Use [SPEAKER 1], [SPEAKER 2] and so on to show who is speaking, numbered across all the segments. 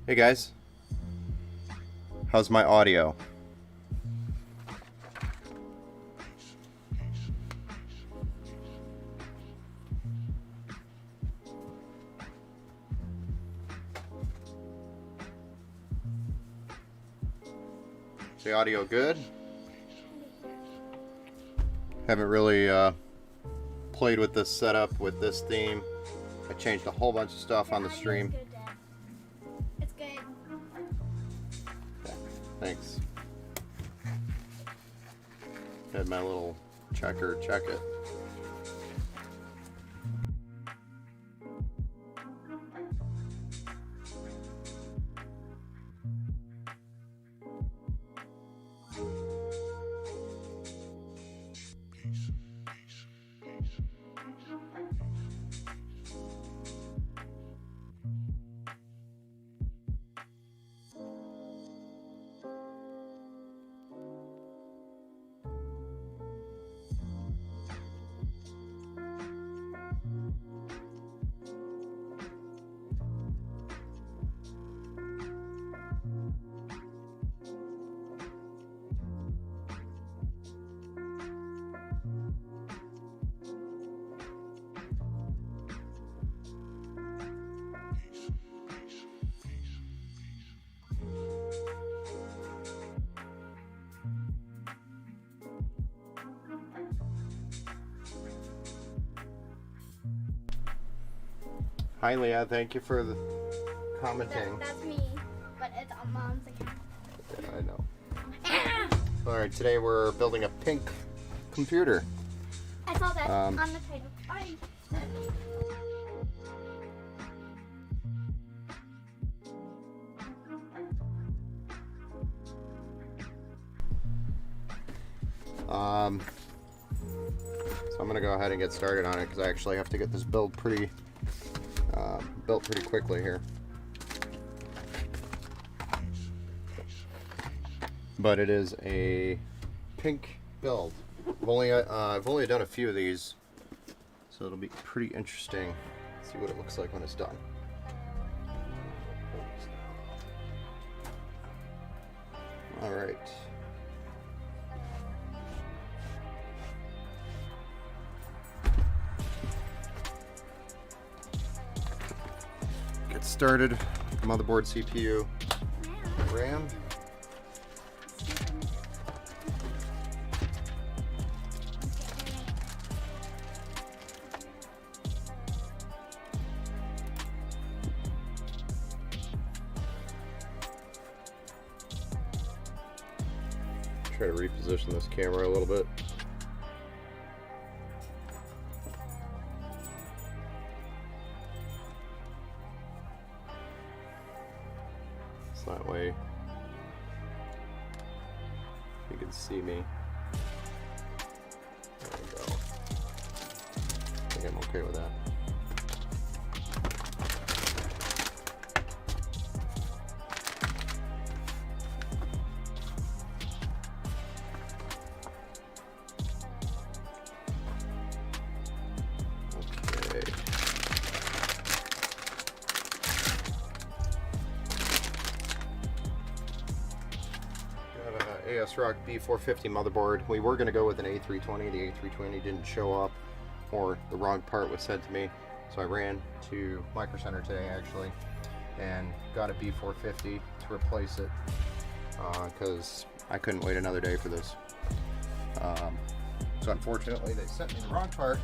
[SPEAKER 1] Hey guys, how's my audio? Is the audio good? Haven't really played with this setup, with this theme. I changed a whole bunch of stuff on the stream.
[SPEAKER 2] It's good.
[SPEAKER 1] Okay, thanks. Had my little checker check it. Hi Leah, thank you for the commenting.
[SPEAKER 2] That's me, but it's on Mom's account.
[SPEAKER 1] Yeah, I know. Alright, today we're building a pink computer.
[SPEAKER 2] I saw that on the title.
[SPEAKER 1] So I'm gonna go ahead and get started on it because I actually have to get this built pretty quickly here. But it is a pink build. I've only done a few of these, so it'll be pretty interesting to see what it looks like when it's done. All right. Get started. Motherboard, CPU, RAM. Try to reposition this camera a little bit. So that way you can see me. There we go. I think I'm okay with that. ASRock B450 motherboard. We were going to go with an A320. The A320 didn't show up, or the wrong part was sent to me. So I ran to Micro Center today actually and got a B450 to replace it because I couldn't wait another day for this. So unfortunately they sent me the wrong part.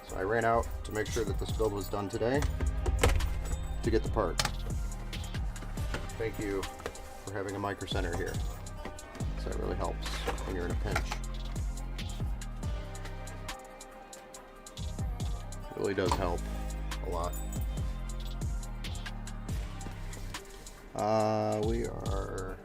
[SPEAKER 1] So I ran out to make sure that this build was done today to get the part. Thank you for having a Micro Center here. So that really helps when you're in a pinch. It really does help a lot. We are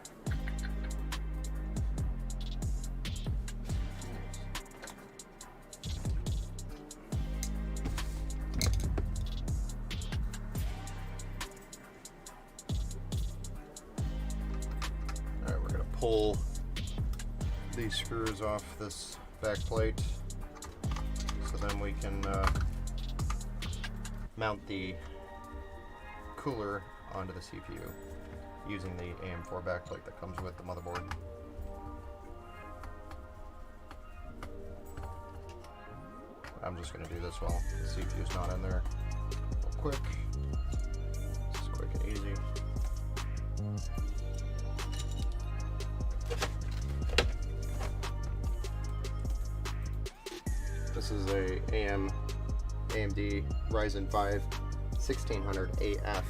[SPEAKER 1] pull these screws off this back plate so then we can mount the cooler onto the CPU using the AM4 backplate that comes with the motherboard. I'm just going to do this while the CPU is not in there. Real quick. This is quick and easy. This is a AMD Ryzen 5 1600AF,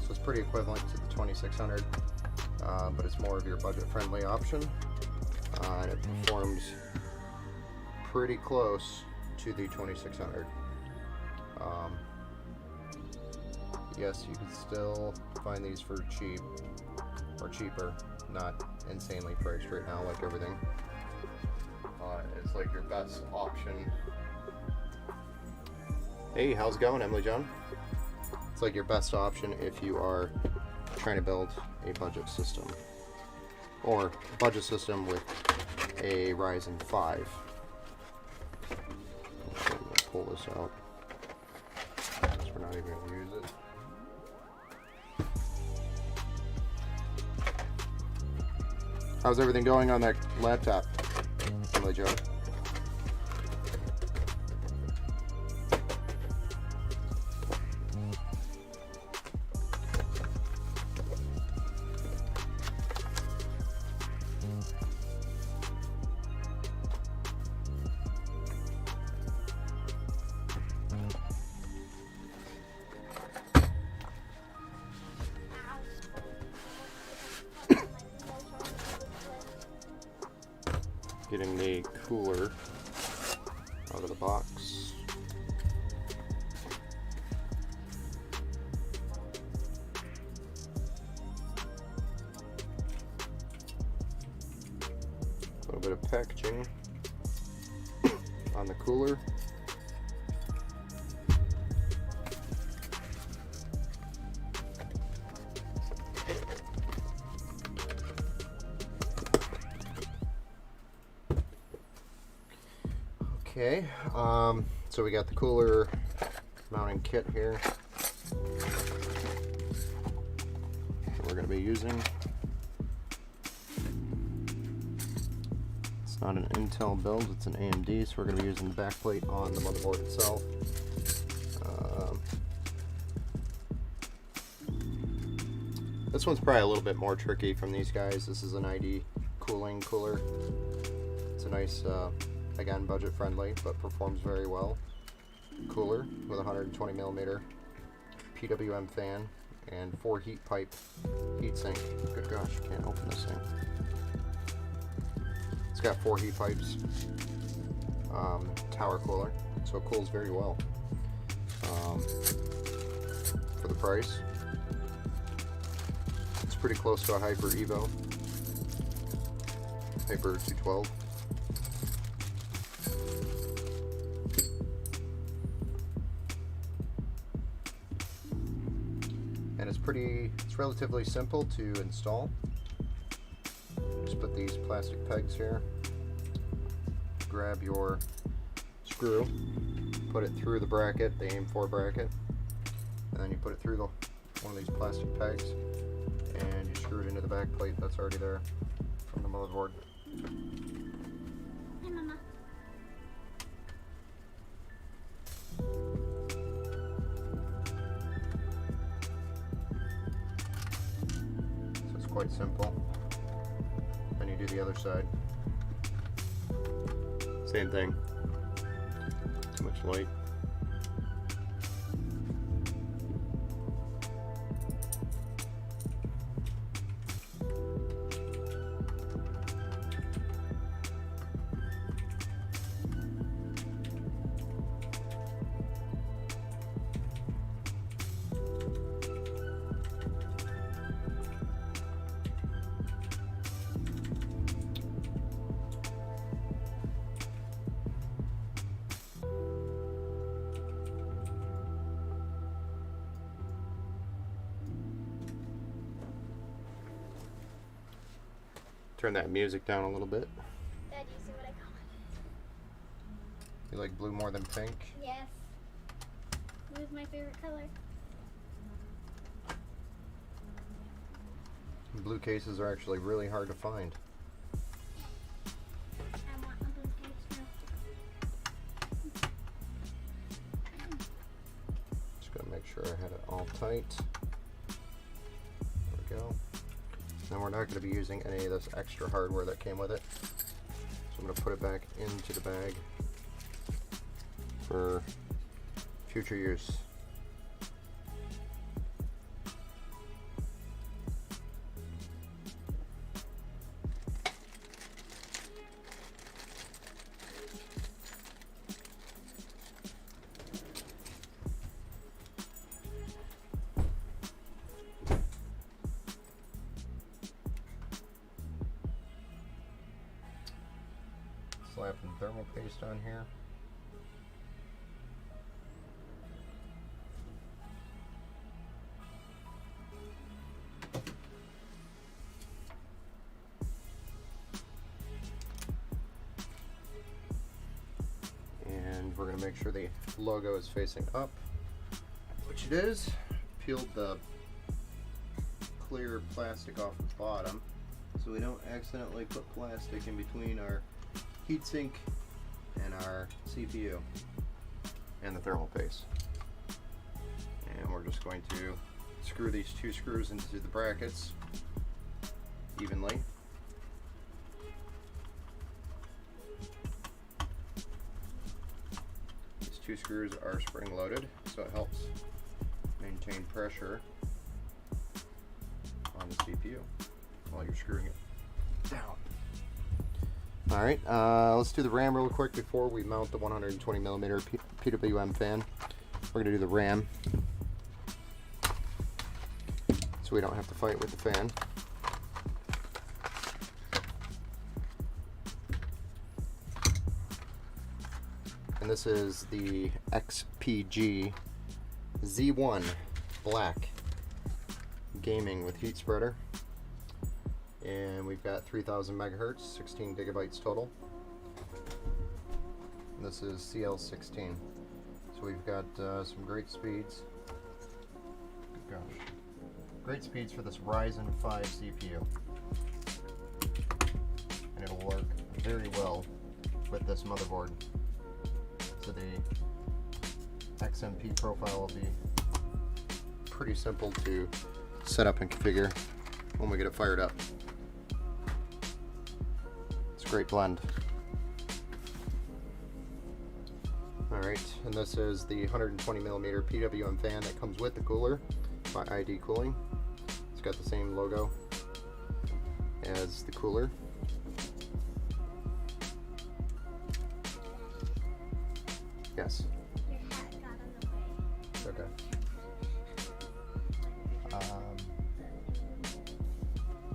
[SPEAKER 1] so it's pretty equivalent to the 2600, but it's more of your budget-friendly option, and it performs pretty close to the 2600. Yes, you can still find these for cheap, or cheaper, not insanely priced right now like everything. It's like your best option. Hey, how's it going, Emily John? It's like your best option if you are trying to build a budget system, or a budget system with a Ryzen 5. I'm going to pull this out because we're not even going to use it. How's everything going on that laptop, Emily John? Getting the cooler out of the box. A little bit of packaging on the cooler. Okay, so we got the cooler mounting kit here that we're going to be using. It's not an Intel build, it's an AMD, so we're going to be using the backplate on the motherboard itself. This one's probably a little bit more tricky from these guys. This is an ID cooling cooler. It's a nice again, budget friendly, but performs very well. Cooler with a 120 millimeter PWM fan and 4 heat pipe heatsink. Good gosh, I can't open this thing. It's got 4 heat pipes, tower cooler, so it cools very well. For the price, it's pretty close to a Hyper Evo, Hyper 212. And it's relatively simple to install. Just put these plastic pegs here, grab your screw, put it through the bracket, the AM4 bracket, and then you put it through one of these plastic pegs, and you screw it into the back plate that's already there from the motherboard.
[SPEAKER 2] Hey, Mama.
[SPEAKER 1] Quite simple. Then you do the other side. Same thing. Too much light. Turn that music down a little bit.
[SPEAKER 2] Dad, you see what I call it?
[SPEAKER 1] You like blue more than pink?
[SPEAKER 2] Yes. Blue's my favorite color.
[SPEAKER 1] Blue cases are actually really hard to find.
[SPEAKER 2] I want a blue case too.
[SPEAKER 1] Just gonna make sure I had it all tight. There we go. Then we're not gonna be using any of this extra hardware that came with it. So I'm gonna put it back into the bag for future use. Slapping thermal paste on here. And we're going to make sure the logo is facing up, which it is. Peeled the clear plastic off the bottom so we don't accidentally put plastic in between our heatsink and our CPU and the thermal paste. And we're just going to screw these two screws into the brackets evenly. These two screws are spring loaded, so it helps maintain pressure on the CPU while you're screwing it down. Alright, let's do the RAM real quick before we mount the 120mm PWM fan. We're going to do the RAM so we don't have to fight with the fan. And this is the XPG Z1 Black gaming with heat spreader. And we've got 3000 megahertz, 16 gigabytes total. And this is CL16. So we've got some great speeds. Gosh. Great speeds for this Ryzen 5 CPU. And it'll work very well with this motherboard. So the XMP profile will be pretty simple to set up and configure when we get it fired up. Great blend. Alright, and this is the 120mm PWM fan that comes with the cooler by ID Cooling. It's got the same logo as the cooler. Yes.
[SPEAKER 2] Your hat got in the way.
[SPEAKER 1] Okay.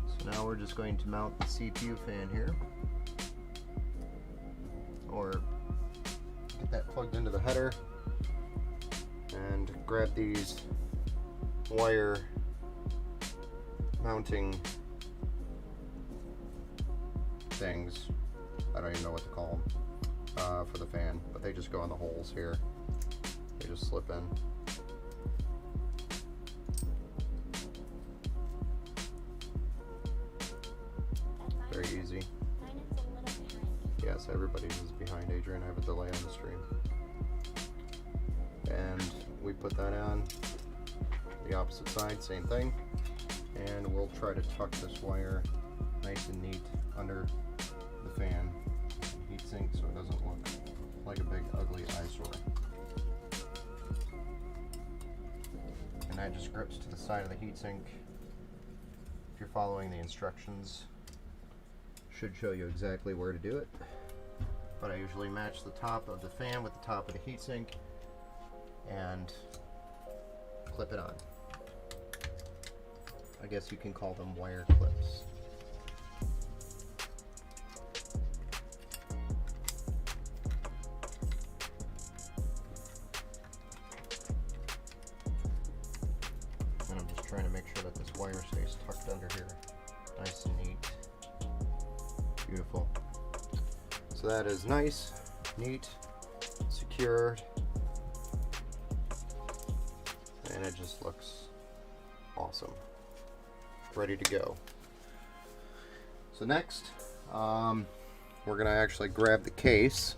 [SPEAKER 1] So now we're just going to mount the CPU fan here. Or get that plugged into the header and grab these wire mounting things. I don't even know what to call them for the fan, but they just go in the holes here. They just slip in. Very easy. Yes, everybody is behind Adrian. I have a delay on the stream. And we put that on the opposite side, same thing. And we'll try to tuck this wire nice and neat under the fan heatsink so it doesn't look like a big ugly eyesore. And that just grips to the side of the heatsink. If you're following the instructions, should show you exactly where to do it. But I usually match the top of the fan with the top of the heatsink and clip it on. I guess you can call them wire clips. And I'm just trying to make sure that this wire stays tucked under here, nice and neat. Beautiful. So that is nice, neat, secured, and it just looks awesome. ready to go. So next, we're gonna actually grab the case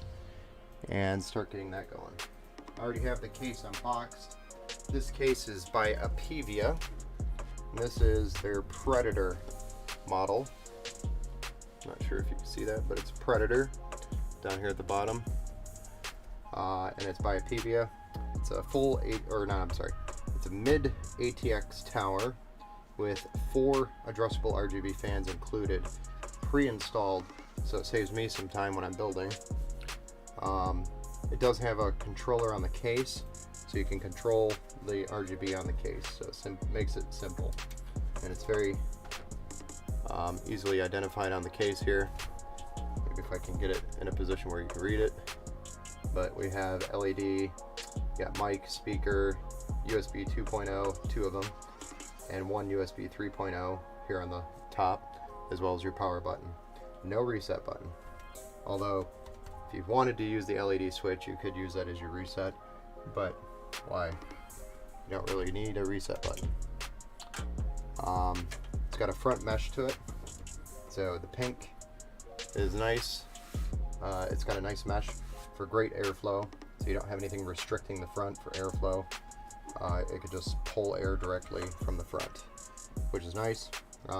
[SPEAKER 1] and start getting that going. I already have the case unboxed. This case is by Apivia. And this is their Predator model. Not sure if you can see that, but it's Predator down here at the bottom. And it's by Apivia. It's a it's a mid ATX tower with 4 addressable RGB fans included, pre-installed, so it saves me some time when I'm building. It does have a controller on the case, so you can control the RGB on the case, so it makes it simple. And it's very easily identified on the case here. Maybe if I can get it in a position where you can read it. But we have LED, got mic, speaker, USB 2.0, 2 of them, and 1 USB 3.0 here on the top, as well as your power button. No reset button. Although, if you wanted to use the LED switch, you could use that as your reset, but why? You don't really need a reset button. It's got a front mesh to it, so the pink is nice. It's got a nice mesh for great airflow, so you don't have anything restricting the front for airflow. It could just pull air directly from the front, which is nice.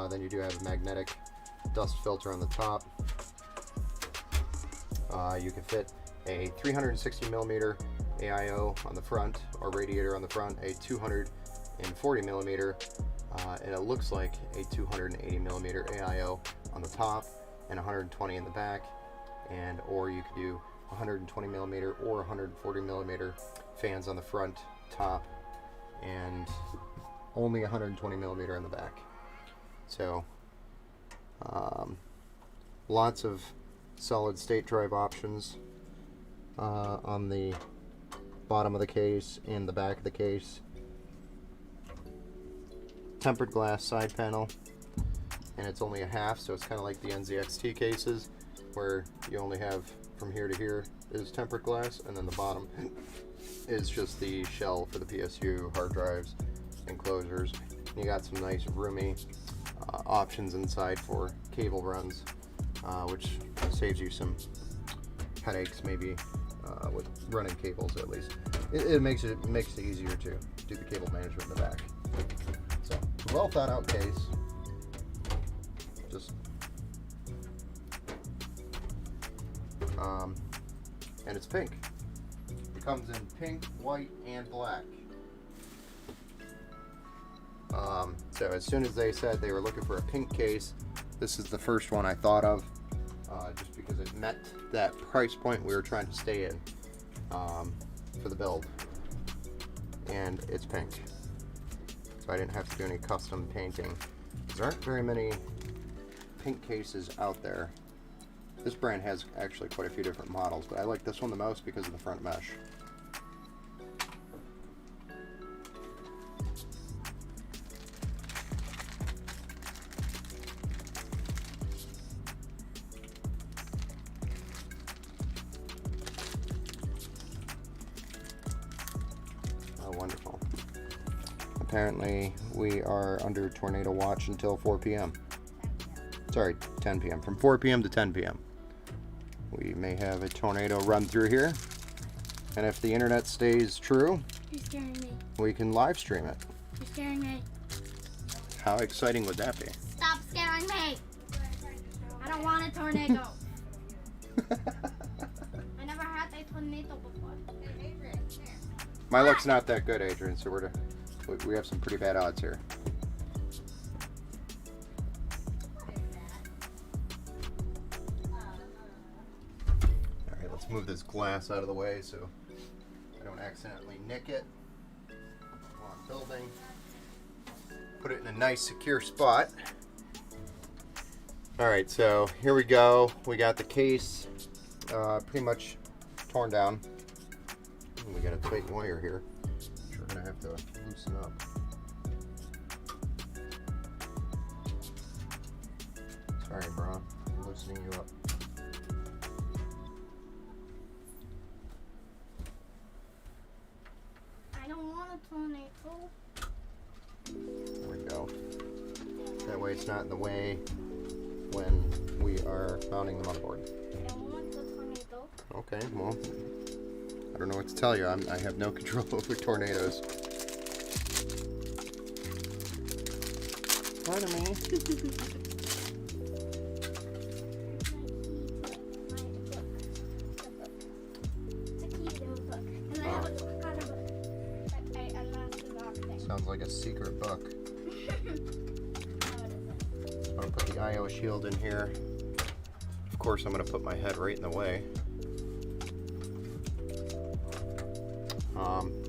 [SPEAKER 1] Then you do have a magnetic dust filter on the top. You can fit a 360 millimeter AIO on the front, or radiator on the front, a 240 millimeter, and it looks like a 280 millimeter AIO on the top, and 120 in the back, and or you could do 120 millimeter or 140 millimeter fans on the front, top, and only 120 millimeter in the back. So lots of solid state drive options on the bottom of the case and the back of the case. Tempered glass side panel, and it's only a half, so it's kind of like the NZXT cases where you only have from here to here is tempered glass, and then the bottom is just the shell for the PSU, hard drives, enclosures. And you got some nice roomy options inside for cable runs, which saves you some headaches maybe with running cables. At least it makes it easier to do the cable management in the back. So it's a well thought out case. Just and it's pink. It comes in pink, white, and black. So as soon as they said they were looking for a pink case, this is the first one I thought of, just because it met that price point we were trying to stay in for the build, and it's pink, so I didn't have to do any custom painting. There aren't very many pink cases out there. This brand has actually quite a few different models, but I like this one the most because of the front mesh. Oh, wonderful. Apparently, we are under tornado watch until 4 p.m. Sorry, 10 p.m. From 4 p.m. to 10 p.m. We may have a tornado run through here, and if the internet stays true,
[SPEAKER 2] You're scaring me.
[SPEAKER 1] we can live stream it.
[SPEAKER 2] You're scaring me.
[SPEAKER 1] How exciting would that be?
[SPEAKER 2] Stop scaring me. I don't want a tornado. I never had a tornado before. Hey, Adrian, here.
[SPEAKER 1] My luck's not that good, Adrian, so we have some pretty bad odds here. Alright, let's move this glass out of the way so I don't accidentally nick it while I'm building. Put it in a nice secure spot. Alright, so here we go. We got the case pretty much torn down. We got a tight wire here, which we're gonna have to loosen up. Sorry, bro. I'm loosening you up.
[SPEAKER 2] I don't want a tornado.
[SPEAKER 1] There we go. That way it's not in the way when we are mounting the motherboard. Okay, well, I don't know what to tell you. I have no control over tornadoes. Pardon me. Sounds like a secret book. I'm going to put the I/O shield in here. Of course, I'm going to put my head right in the way.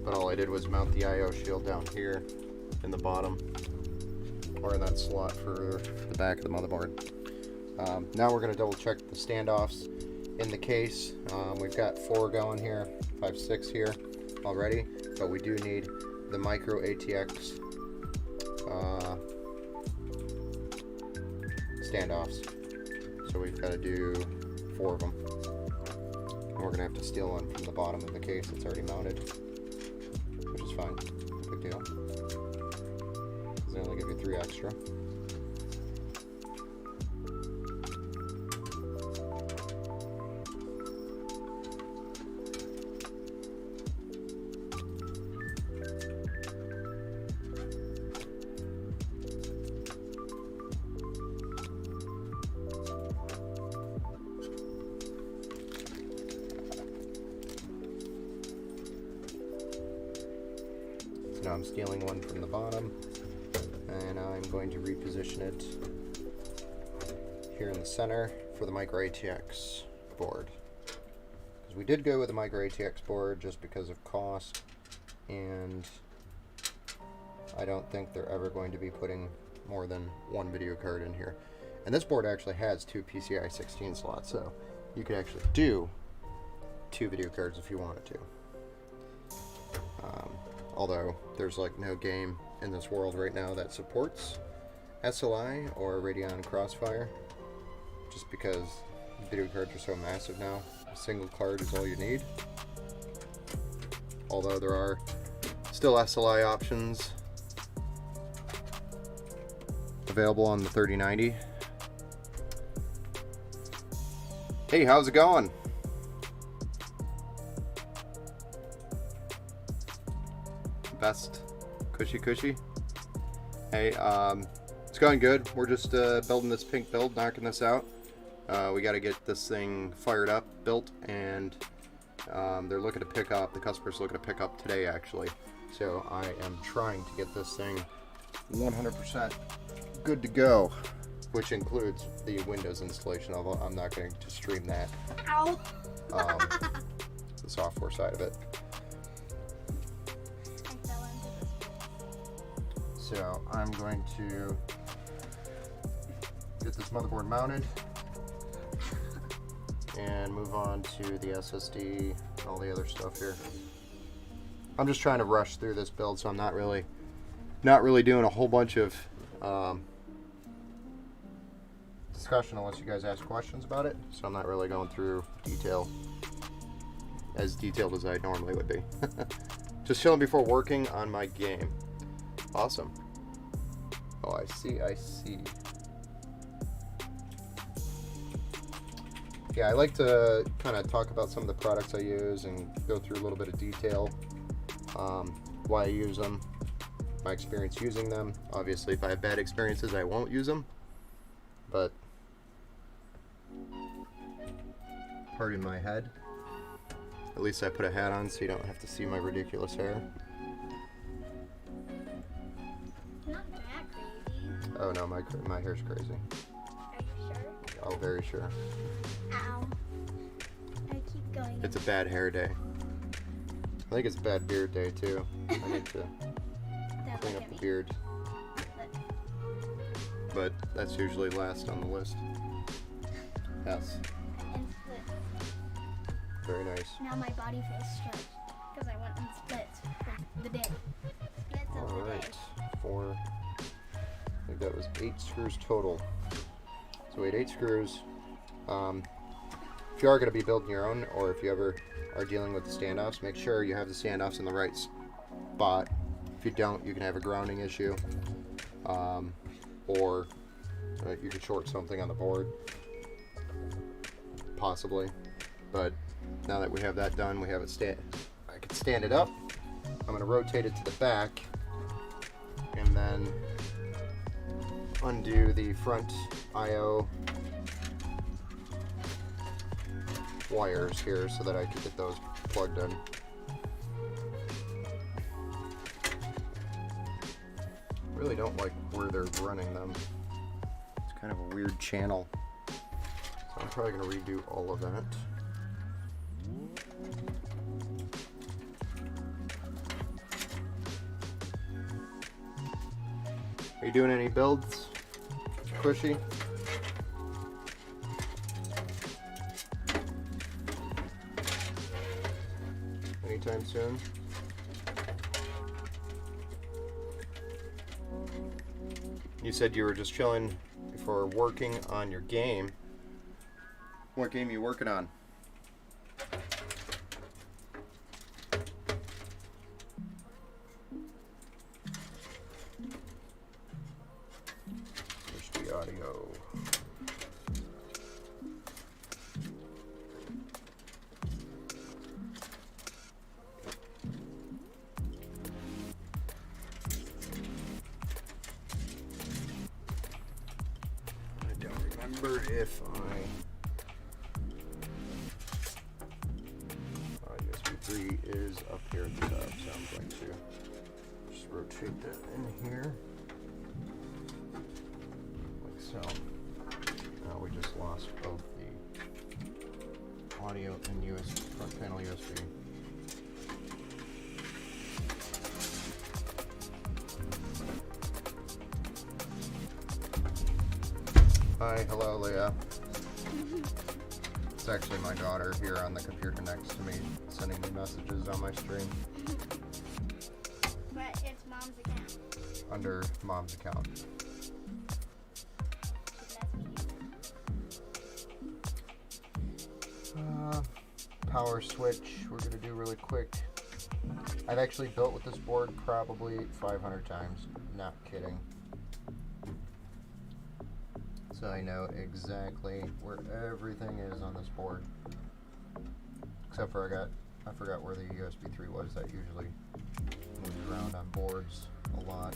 [SPEAKER 1] But all I did was mount the I/O shield down here in the bottom, or in that slot for the back of the motherboard. Now we're going to double check the standoffs in the case. We've got 4 going here, 5, 6 here already, but we do need the micro ATX standoffs. So we've got to do 4 of them. And we're going to have to steal one from the bottom of the case that's already mounted, which is fine. No big deal. Because they only give you 3 extra. Now I'm stealing one from the bottom, and I'm going to reposition it here in the center for the micro ATX board. Because we did go with the micro ATX board just because of cost, and I don't think they're ever going to be putting more than 1 video card in here. And this board actually has 2 PCI 16 slots, so you could actually do 2 video cards if you wanted to. Although there's like no game in this world right now that supports SLI or Radeon Crossfire, just because video cards are so massive now. A single card is all you need. Although there are still SLI options available on the 3090. Hey, how's it going? Best cushy. Hey, it's going good. We're just building this pink build, knocking this out. We got to get this thing fired up, built, and they're looking to pick up. The customer's looking to pick up today, actually. So I am trying to get this thing 100% good to go, which includes the Windows installation. Although I'm not going to stream that.
[SPEAKER 2] Ow.
[SPEAKER 1] The software side of it. So I'm going to get this motherboard mounted and move on to the SSD and all the other stuff here. I'm just trying to rush through this build, so I'm not really doing a whole bunch of discussion unless you guys ask questions about it. So I'm not really going through as detailed as I normally would be. Just chilling before working on my game. Awesome. Oh, I see. Yeah, I like to kind of talk about some of the products I use and go through a little bit of detail, why I use them, my experience using them. Obviously, if I have bad experiences, I won't use them, but pardon my head. At least I put a hat on so you don't have to see my ridiculous hair.
[SPEAKER 2] Not that crazy.
[SPEAKER 1] Oh no, my hair's crazy.
[SPEAKER 2] Are you sure?
[SPEAKER 1] Oh, very sure.
[SPEAKER 2] Ow. I keep going.
[SPEAKER 1] It's a bad hair day. I think it's a bad beard day too. I need to clean up the beard. But that's usually last on the list. Yes.
[SPEAKER 2] And split.
[SPEAKER 1] Very nice.
[SPEAKER 2] Now my body feels stretched because I went and split for the day. Splits of the day.
[SPEAKER 1] Alright. 4. I think that was 8 screws total. So we had 8 screws. If you are going to be building your own, or if you ever are dealing with the standoffs, make sure you have the standoffs in the right spot. If you don't, you can have a grounding issue. or you could short something on the board, possibly. But now that we have that done, we have it I can stand it up. I'm going to rotate it to the back and then undo the front I/O wires here so that I can get those plugged in. Really don't like where they're running them. It's kind of a weird channel. So I'm probably going to redo all of that. Are you doing any builds, Cushy? Anytime soon? You said you were just chilling before working on your game. What game are you working on? There's the audio. I don't remember if USB 3 is up here at the top, so I'm going to just rotate that in here. Like so. Now we just lost both the audio and USB, front panel USB. Hi, hello Leah. It's actually my daughter here on the computer next to me sending me messages on my stream.
[SPEAKER 2] But it's mom's account.
[SPEAKER 1] Under mom's account. Power switch, we're going to do really quick. I've actually built with this board probably 500 times, not kidding. So I know exactly where everything is on this board. Except for I forgot where the USB 3 was. That usually moves around on boards a lot.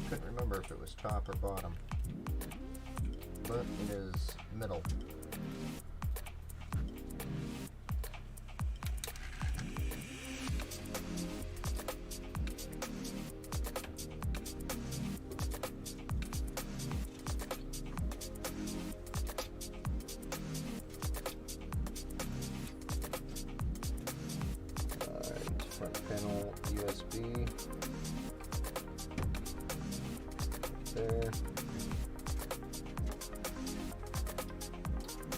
[SPEAKER 1] Couldn't remember if it was top or bottom. But it is middle. Front panel USB there,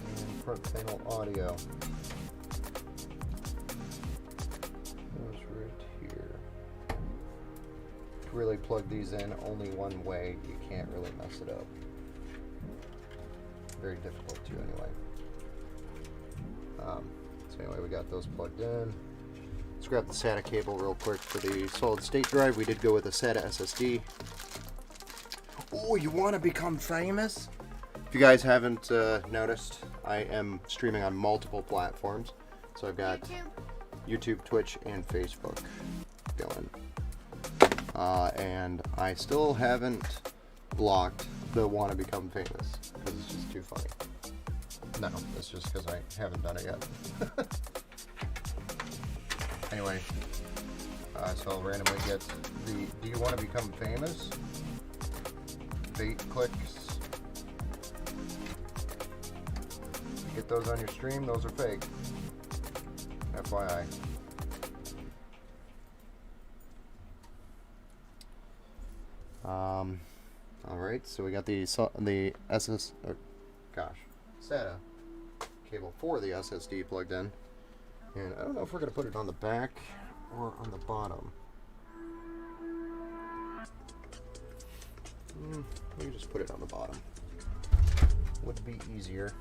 [SPEAKER 1] and front panel audio goes right here. To really plug these in only one way, you can't really mess it up. Very difficult to anyway. So anyway, we got those plugged in. Let's grab the SATA cable real quick for the solid state drive. We did go with a SATA SSD. Oh, you want to become famous? If you guys haven't noticed, I am streaming on multiple platforms. So I've got YouTube, Twitch, and Facebook going. And I still haven't blocked the want to become famous because it's just too funny. No, it's just because I haven't done it yet. Anyway, so I'll randomly get the do you want to become famous? Bait clicks. You get those on your stream, those are fake. FYI. Alright, so we got the SATA cable for the SSD plugged in. And I don't know if we're going to put it on the back or on the bottom. We can just put it on the bottom. Would be easier.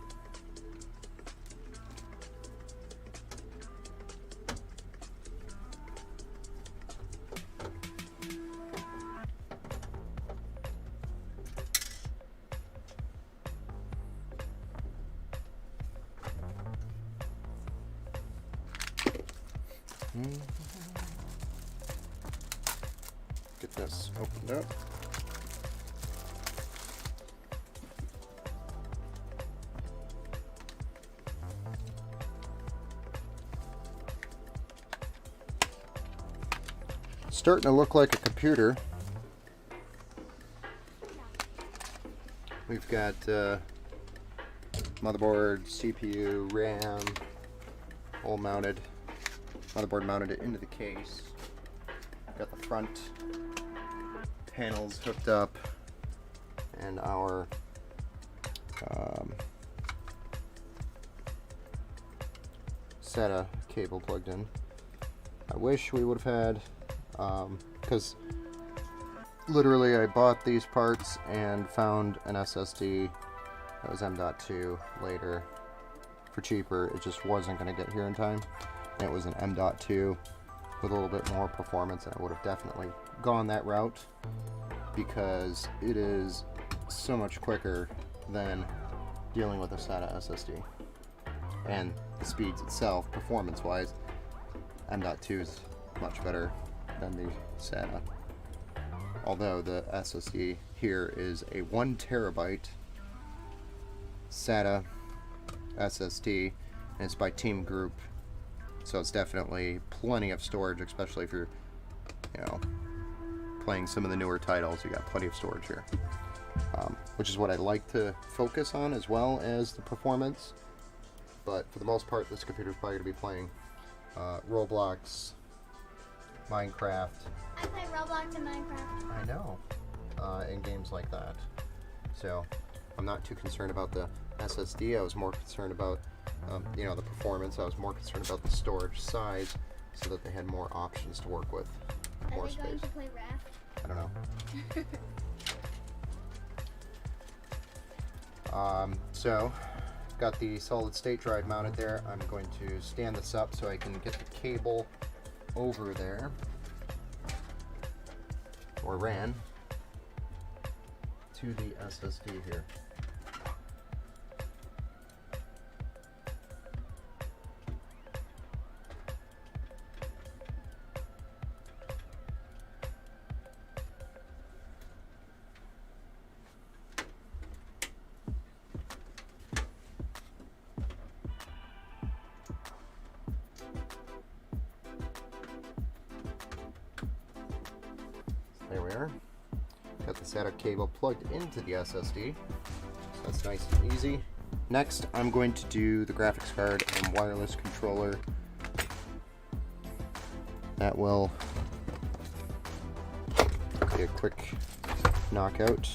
[SPEAKER 1] Get this opened up. Starting to look like a computer. We've got motherboard, CPU, RAM, all mounted. Motherboard mounted it into the case. Got the front panels hooked up, and our SATA cable plugged in. I wish we would have had, because literally I bought these parts and found an SSD that was M.2 later for cheaper. It just wasn't going to get here in time. And it was an M.2 with a little bit more performance, and I would have definitely gone that route because it is so much quicker than dealing with a SATA SSD. And the speeds itself, performance-wise, M.2 is much better than the SATA. Although the SSD here is a 1 terabyte SATA SSD, and it's by Team Group, so it's definitely plenty of storage, especially if you're, playing some of the newer titles. You got plenty of storage here, which is what I like to focus on, as well as the performance. But for the most part, this computer is probably going to be playing Roblox, Minecraft.
[SPEAKER 2] I play Roblox and Minecraft.
[SPEAKER 1] I know, and games like that. So I'm not too concerned about the SSD. I was more concerned about, the performance. I was more concerned about the storage size, so that they had more options to work with, more
[SPEAKER 2] Are they
[SPEAKER 1] space.
[SPEAKER 2] going to play Raft?
[SPEAKER 1] I don't know. So got the solid state drive mounted there. I'm going to stand this up so I can get the cable over there, or RAN, to the SSD here. There we are. Got the SATA cable plugged into the SSD. So that's nice and easy. Next, I'm going to do the graphics card and wireless controller. That will be a quick knockout.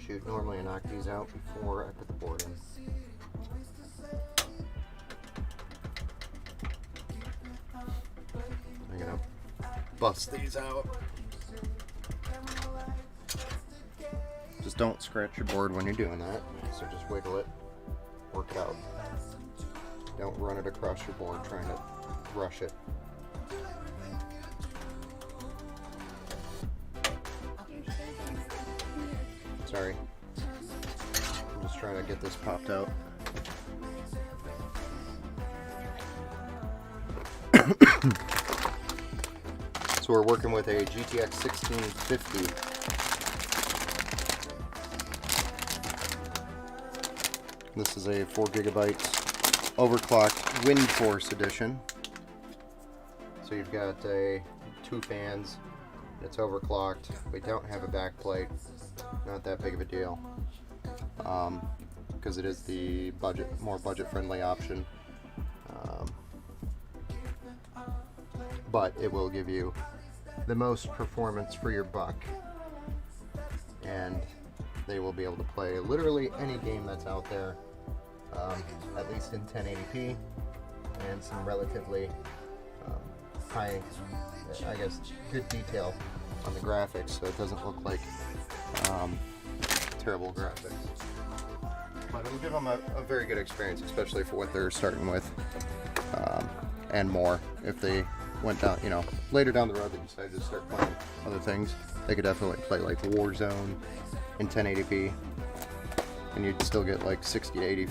[SPEAKER 1] Shoot, normally I knock these out before I put the board in. I'm gonna bust these out. Just don't scratch your board when you're doing that. So just wiggle it, work it out. Don't run it across your board trying to rush it. Sorry. I'm just trying to get this popped out. So we're working with a GTX 1650. This is a 4 gigabyte overclocked Wind Force edition. So you've got 2 fans. It's overclocked. We don't have a backplate. Not that big of a deal, because it is the more budget-friendly option. But it will give you the most performance for your buck, and they will be able to play literally any game that's out there, at least in 1080p, and some relatively high, I guess, good detail on the graphics, so it doesn't look like terrible graphics. But it'll give them a very good experience, especially for what they're starting with, and more if they went down, later down the road they decided to start playing other things. they could definitely play like Warzone in 1080p, and you'd still get like 60 to 80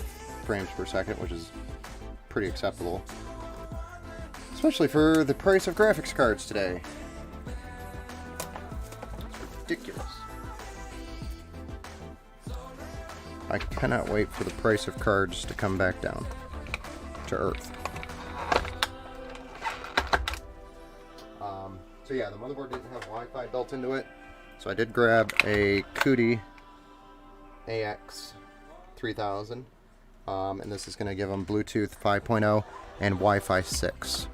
[SPEAKER 1] frames per second, which is pretty acceptable, especially for the price of graphics cards today. It's ridiculous. I cannot wait for the price of cards to come back down to earth. So yeah, the motherboard didn't have Wi-Fi built into it, so I did grab a Kuti AX 3000, and this is going to give them Bluetooth 5.0 and Wi-Fi 6.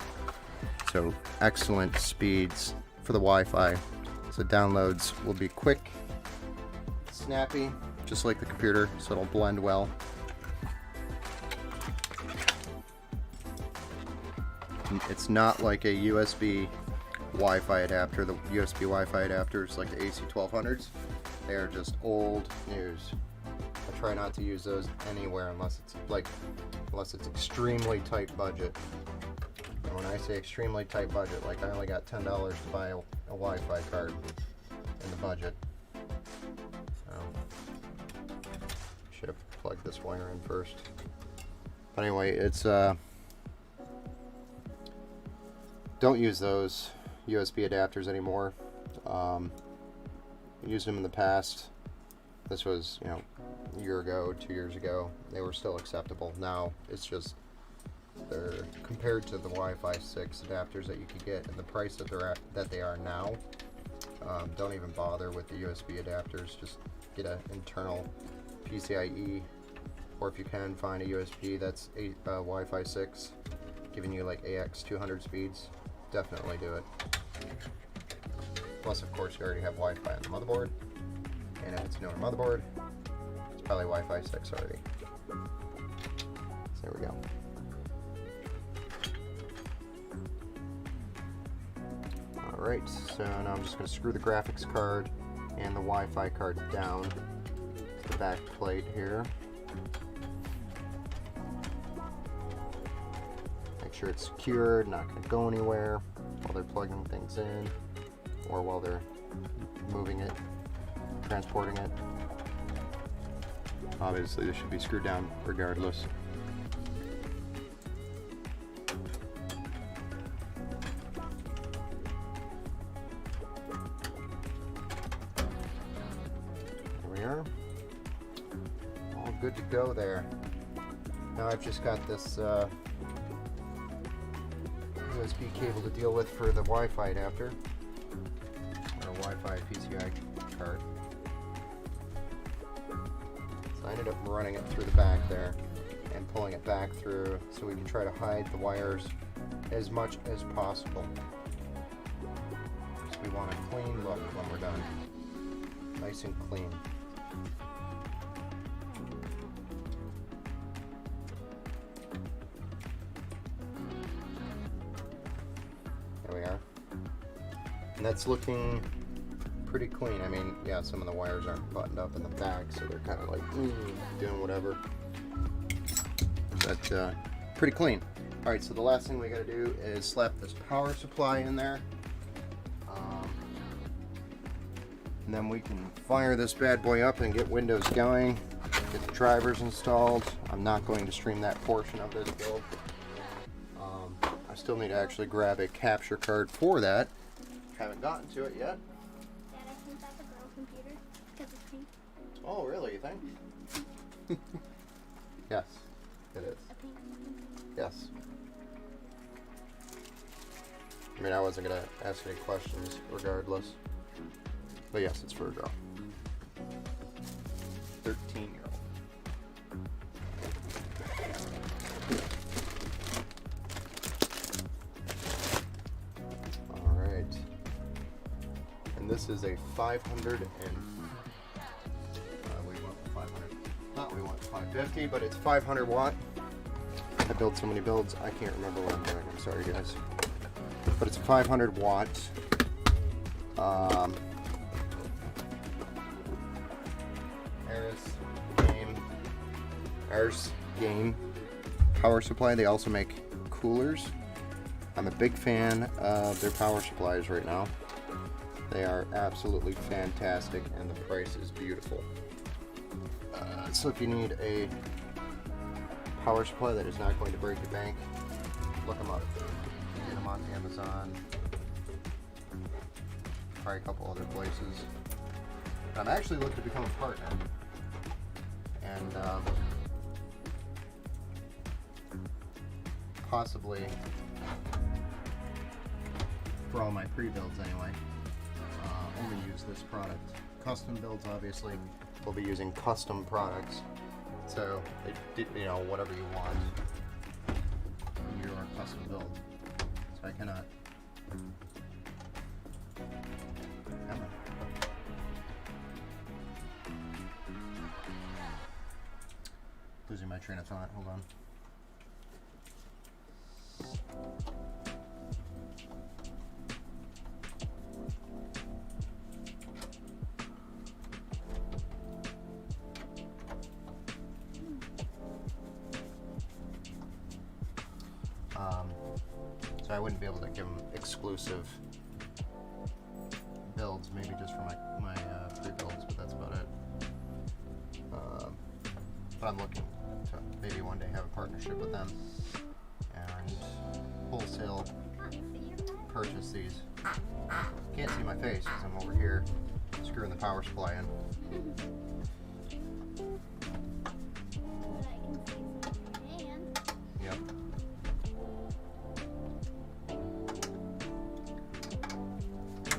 [SPEAKER 1] So excellent speeds for the Wi-Fi. So downloads will be quick, snappy, just like the computer, so it'll blend well. It's not like a USB Wi-Fi adapter, the USB Wi-Fi adapters like the AC1200s. They are just old news. I try not to use those anywhere unless it's extremely tight budget. And when I say extremely tight budget, like I only got $10 to buy a Wi-Fi card in the budget. So should have plugged this wire in first. But anyway, it's don't use those USB adapters anymore. Used them in the past. This was, you know, a year ago, 2 years ago. They were still acceptable. Now it's just, they're compared to the Wi-Fi 6 adapters that you could get and the price that they are now. Don't even bother with the USB adapters. Just get an internal PCIe, or if you can find a USB that's Wi-Fi 6, giving you like AX 200 speeds. Definitely do it. Plus, of course, you already have Wi-Fi on the motherboard, and if it's a newer motherboard, it's probably Wi-Fi 6 already. So there we go. Alright, so now I'm just going to screw the graphics card and the Wi-Fi card down to the back plate here. Make sure it's secured, not going to go anywhere while they're plugging things in or while they're moving it, transporting it. Obviously this should be screwed down regardless. There we are. All good to go there. Now I've just got this USB cable to deal with for the Wi-Fi adapter, or Wi-Fi PCI card. So I ended up running it through the back there and pulling it back through so we can try to hide the wires as much as possible. So we want a clean look when we're done. Nice and clean. There we are. And that's looking pretty clean. I mean, yeah, some of the wires aren't buttoned up in the back, so they're kind of like doing whatever. But pretty clean. Alright, so the last thing we gotta do is slap this power supply in there. And then we can fire this bad boy up and get Windows going, get the drivers installed. I'm not going to stream that portion of this build. I still need to actually grab a capture card for that. Haven't gotten to it yet.
[SPEAKER 2] Dad, I think that's a girl computer because it's pink.
[SPEAKER 1] Oh, really? You think? Yes, it is.
[SPEAKER 2] A pink.
[SPEAKER 1] Yes. I mean, I wasn't going to ask any questions regardless. But yes, it's for a girl. 13-year-old. Alright. And this is a 500 and... we want 500. Not we want 550, but it's 500 watt. I built so many builds, I can't remember what I'm doing. I'm sorry, guys. But it's a 500 watt. Air's Game power supply. They also make coolers. I'm a big fan of their power supplies right now. They are absolutely fantastic, and the price is beautiful. So if you need a power supply that is not going to break your bank, look them up. Get them on Amazon, probably a couple other places. I'm actually looking to become a partner, and possibly for all my pre-builds anyway, only use this product. Custom builds, obviously, we'll be using custom products, so you know, whatever you want, your custom build. So I cannot. Losing my train of thought. Hold on. So I wouldn't be able to give them exclusive builds, maybe just for my pre-builds, but that's about it. But I'm looking to maybe one day have a partnership with them and wholesale purchase these. Can't see my face because I'm over here screwing the power supply in. Yep.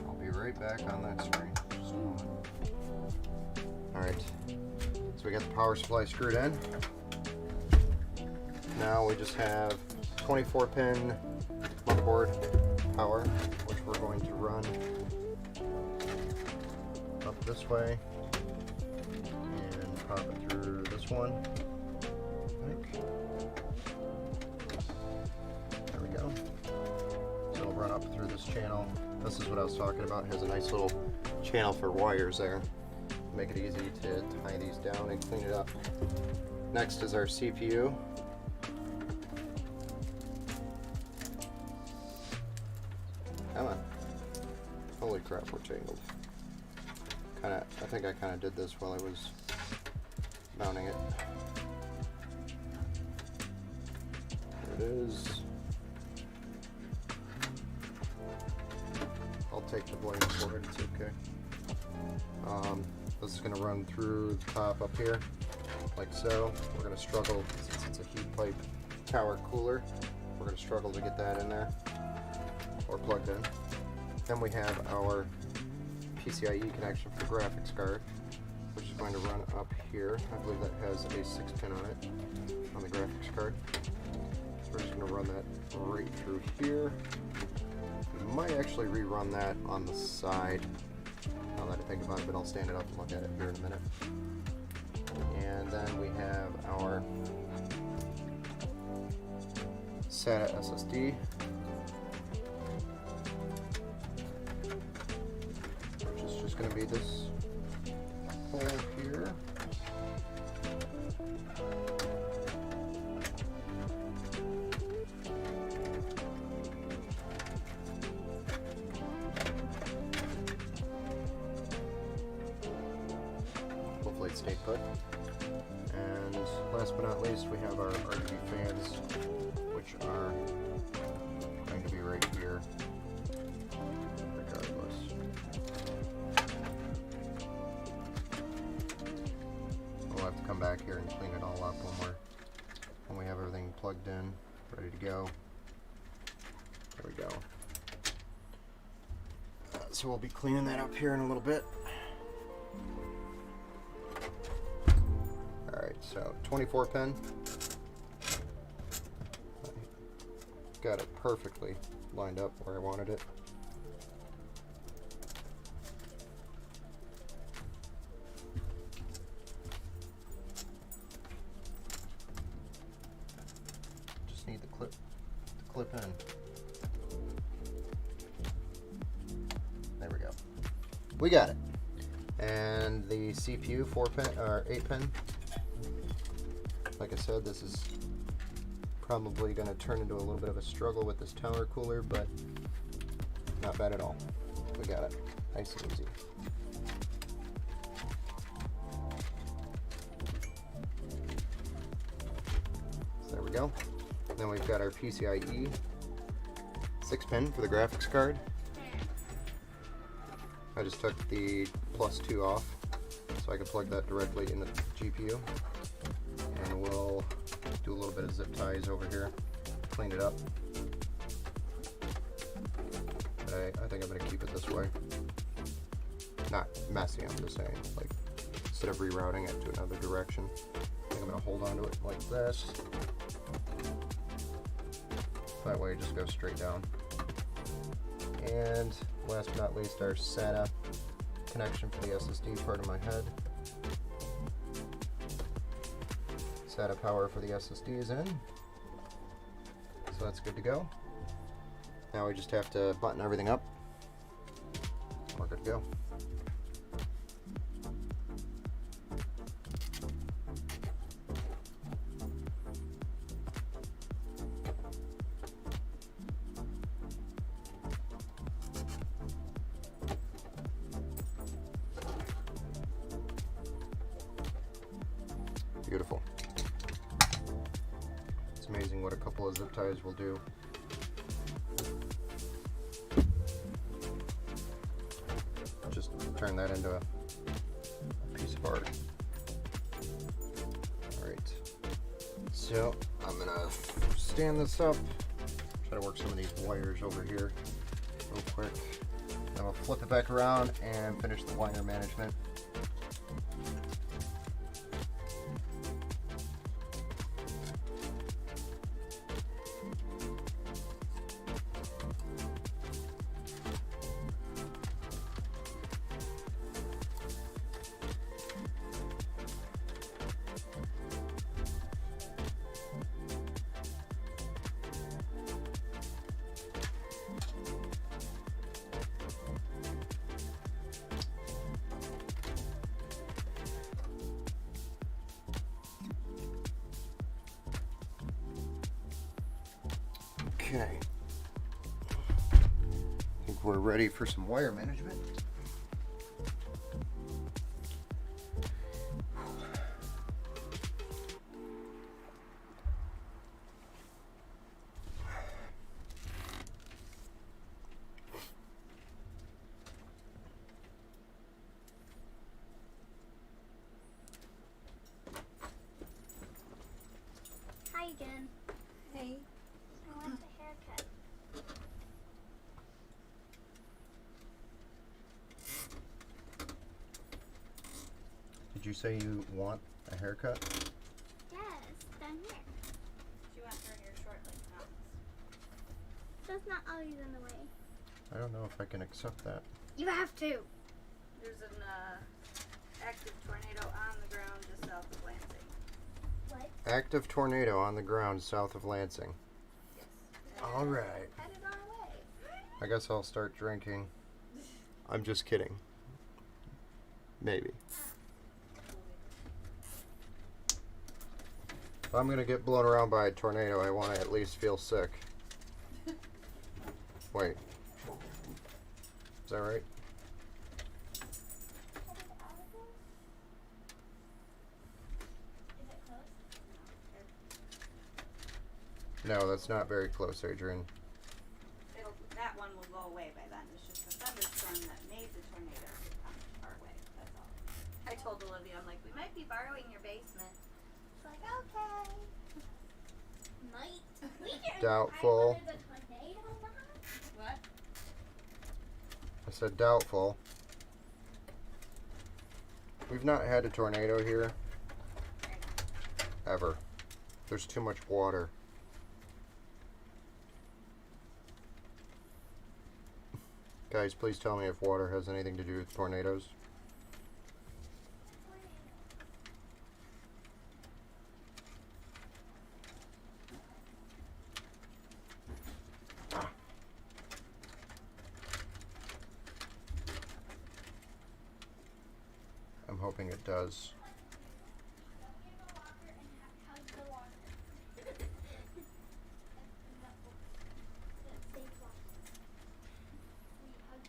[SPEAKER 1] I'll be right back on that screen. Just a moment. Alright, so we got the power supply screwed in. Now we just have 24-pin motherboard power, which we're going to run up this way and pop it through this one. I think. There we go. So it'll run up through this channel. This is what I was talking about. It has a nice little channel for wires there. Make it easy to tie these down and clean it up. Next is our CPU. Come on. Holy crap, we're tangled. I think I kind of did this while I was mounting it. There it is. I'll take the blame for it, it's okay. This is going to run through the top up here, like so. We're going to struggle, since it's a heat pipe tower cooler, we're going to struggle to get that in there, or plugged in. Then we have our PCIe connection for the graphics card, which is going to run up here. I believe that has a 6-pin on it, on the graphics card. So we're just going to run that right through here. We might actually rerun that on the side, now that I think about it, but I'll stand it up and look at it here in a minute. And then we have our SATA SSD, which is just going to be this hole here. Hopefully it stayed put. And last but not least, we have our RGB fans, which are going to be right here, regardless. We'll have to come back here and clean it all up when we have everything plugged in, ready to go. There we go. So we'll be cleaning that up here in a little bit. Alright, so 24-pin. Got it perfectly lined up where I wanted it. Just need the clip in. There we go. We got it. And the CPU 4-pin or 8-pin. Like I said, this is probably going to turn into a little bit of a struggle with this tower cooler, but not bad at all. We got it. Nice and easy. So there we go. Then we've got our PCIe 6-pin for the graphics card. I just took the +2 off so I can plug that directly in the GPU. And we'll do a little bit of zip ties over here, clean it up. But I think I'm going to keep it this way. Not messy, I'm just saying, like, instead of rerouting it to another direction, I think I'm going to hold onto it like this. That way it just goes straight down. And last but not least, our SATA connection for the SSD part of my head. SATA power for the SSD is in. So that's good to go. Now we just have to button everything up. We're good to go. Beautiful. It's amazing what a couple of zip ties will do. Just turn that into a piece of art. Alright. So I'm gonna stand this up, try to work some of these wires over here real quick. Then we'll flip it back around and finish the wire management. Okay, I think we're ready for some wire management.
[SPEAKER 2] Hi again.
[SPEAKER 3] Hey.
[SPEAKER 2] I want a haircut.
[SPEAKER 1] Did you say you want a haircut?
[SPEAKER 2] Yes, down here.
[SPEAKER 3] She wants her hair short like Tom's.
[SPEAKER 2] That's not always in the way.
[SPEAKER 1] I don't know if I can accept that.
[SPEAKER 2] You have to.
[SPEAKER 3] There's an active tornado on the ground just south of Lansing.
[SPEAKER 2] What?
[SPEAKER 1] Active tornado on the ground south of Lansing.
[SPEAKER 3] Yes.
[SPEAKER 1] All right.
[SPEAKER 3] Headed our way.
[SPEAKER 1] I guess I'll start drinking. I'm just kidding. Maybe. If I'm gonna get blown around by a tornado, I want to at least feel sick. Wait. Is that right?
[SPEAKER 2] Is it close?
[SPEAKER 3] No,
[SPEAKER 1] No, that's not very close, Adrian.
[SPEAKER 3] that one will go away by then. It's just the thunderstorm that made the tornado come our way. That's all. I told Olivia, I'm like, we might be borrowing your basement. She's like, okay.
[SPEAKER 2] Might. We can.
[SPEAKER 1] Doubtful.
[SPEAKER 2] I wanted a tornado now.
[SPEAKER 3] What?
[SPEAKER 1] I said doubtful. We've not had a tornado here ever. There's too much water. Guys, please tell me if water has anything to do with tornadoes. I'm hoping it does.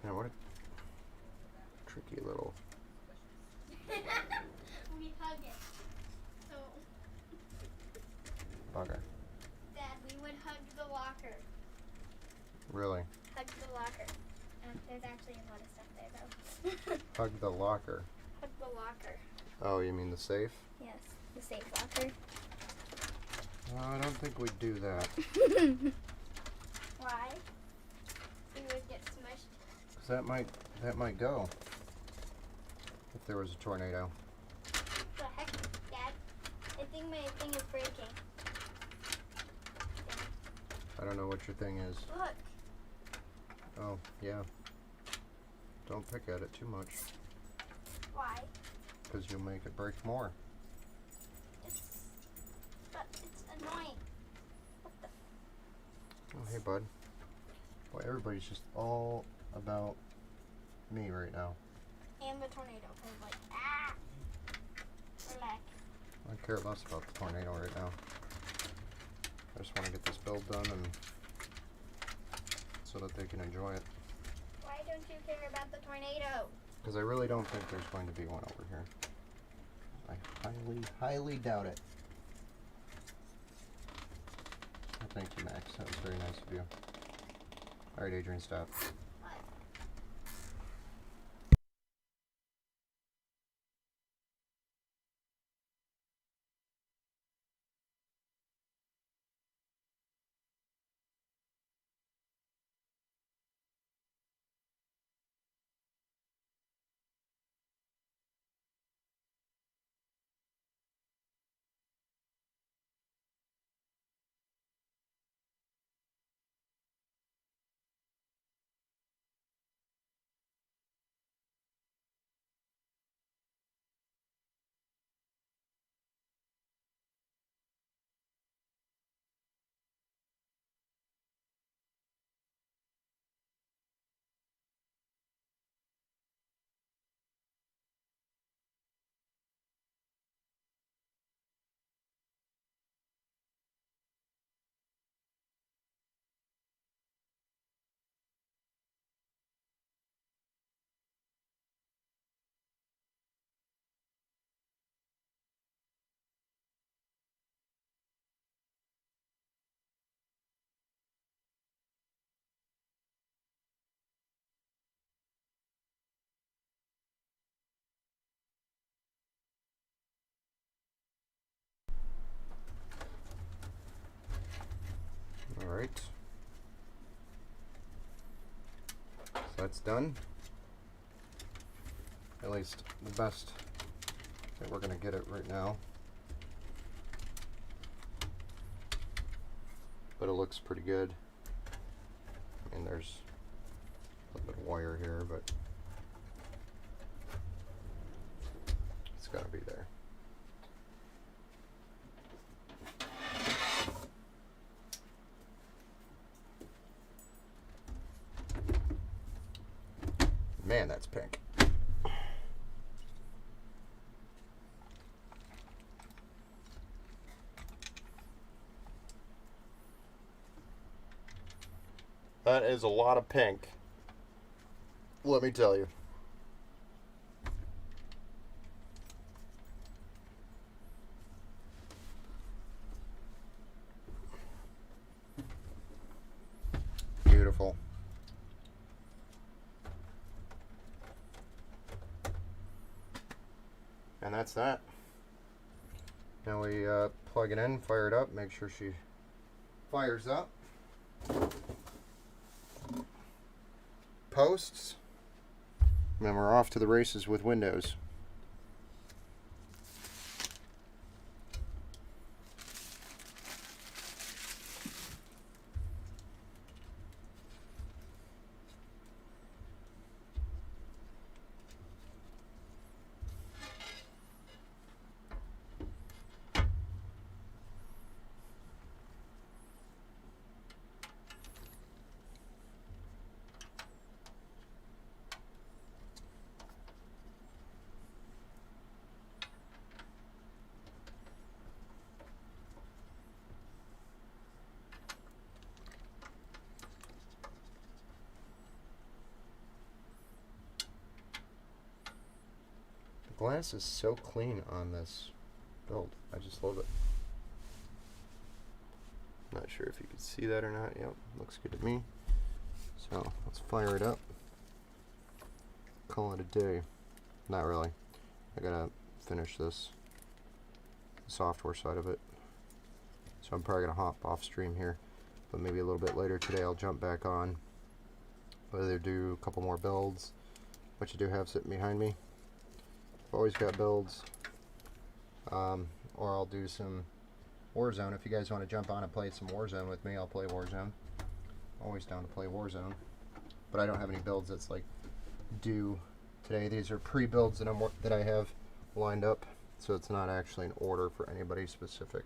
[SPEAKER 1] Now what? You little.
[SPEAKER 2] We hug it. So,
[SPEAKER 1] Bugger.
[SPEAKER 2] Dad, we would hug the locker.
[SPEAKER 1] Really?
[SPEAKER 2] Hug the locker. There's actually a lot of stuff there, though.
[SPEAKER 1] Hug the locker.
[SPEAKER 2] Hug the locker.
[SPEAKER 1] Oh, you mean the safe?
[SPEAKER 2] Yes, the safe locker.
[SPEAKER 1] I don't think we'd do that.
[SPEAKER 2] Why? We would get smushed.
[SPEAKER 1] 'Cause that might go. If there was a tornado.
[SPEAKER 2] The heck, Dad? I think my thing is breaking.
[SPEAKER 1] I don't know what your thing is.
[SPEAKER 2] Look.
[SPEAKER 1] Oh, yeah. Don't pick at it too much.
[SPEAKER 2] Why?
[SPEAKER 1] Because you'll make it break more.
[SPEAKER 2] But it's annoying. What the?
[SPEAKER 1] Oh, hey, bud. Boy, everybody's just all about me right now.
[SPEAKER 2] And the tornado. Cause like, ah! Relax.
[SPEAKER 1] I care less about the tornado right now. I just want to get this build done and so that they can enjoy it.
[SPEAKER 2] Why don't you care about the tornado?
[SPEAKER 1] Because I really don't think there's going to be one over here. I highly doubt it. Oh, thank you, Max. That was very nice of you. Alright, Adrian, stop. Alright. So that's done. At least the best that we're going to get it right now. But it looks pretty good. I mean, there's a little bit of wire here, but it's got to be there. Man, that's pink. That is a lot of pink. Let me tell you. Beautiful. And that's that. Now we plug it in, fire it up, make sure she fires up. Posts. And then we're off to the races with Windows. glass is so clean on this build. I just love it. Not sure if you can see that or not. Yep, looks good to me. So let's fire it up. Call it a day. Not really. I gotta finish this, the software side of it. So I'm probably gonna hop off stream here, but maybe a little bit later today I'll jump back on. Whether do a couple more builds, which I do have sitting behind me. I've always got builds. Or I'll do some Warzone. If you guys want to jump on and play some Warzone with me, I'll play Warzone. Always down to play Warzone. But I don't have any builds that's like due today. These are pre-builds that I have lined up, so it's not actually an order for anybody specific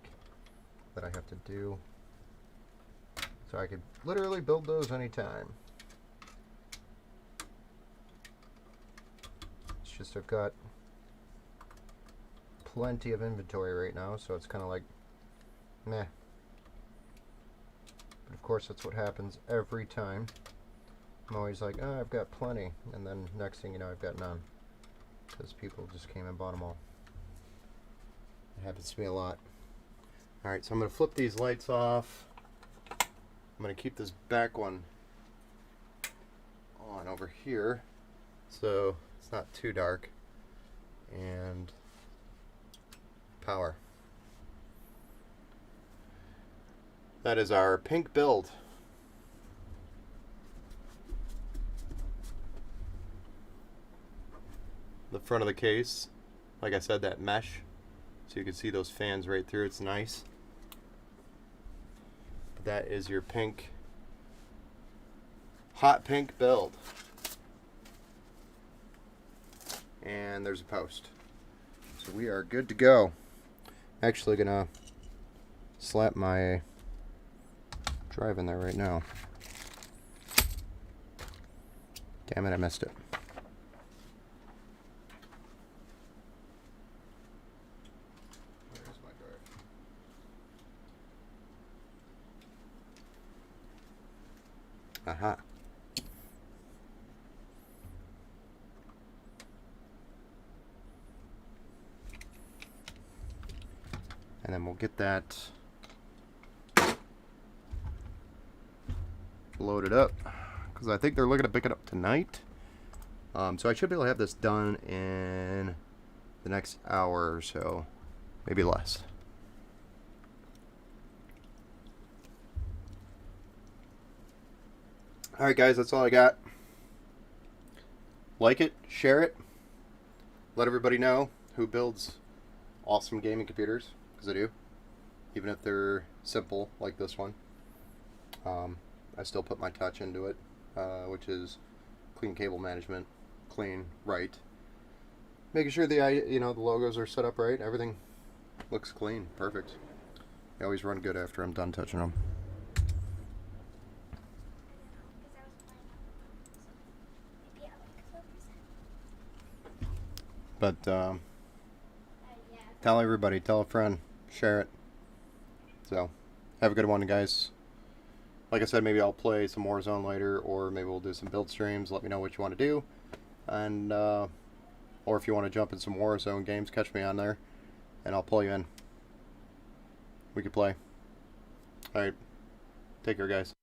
[SPEAKER 1] that I have to do. So I could literally build those anytime. It's just I've got plenty of inventory right now, so it's kind of like meh. But of course that's what happens every time. I'm always like, oh, I've got plenty, and then next thing you know I've got none, because people just came and bought them all. It happens to me a lot. Alright, so I'm going to flip these lights off. I'm going to keep this back one on over here so it's not too dark. And power. That is our pink build. The front of the case, like I said, that mesh, so you can see those fans right through. It's nice. But that is your pink, hot pink build. And there's a post. So we are good to go. Actually gonna slap my drive in there right now. Damn it, I missed it. Where's my drive? Aha. And then we'll get that loaded up, because I think they're looking to pick it up tonight. So I should be able to have this done in the next hour or so, maybe less. Alright guys, that's all I got. Like it, share it, let everybody know who builds awesome gaming computers, because I do, even if they're simple like this one. I still put my touch into it, which is clean cable management, clean, right, making sure the the logos are set up right, everything looks clean, perfect. They always run good after I'm done touching them. But tell everybody, tell a friend, share it. So have a good one, guys. Like I said, maybe I'll play some Warzone later, or maybe we'll do some build streams. Let me know what you want to do, and or if you want to jump in some Warzone games, catch me on there, and I'll pull you in. We could play. All right, take care, guys.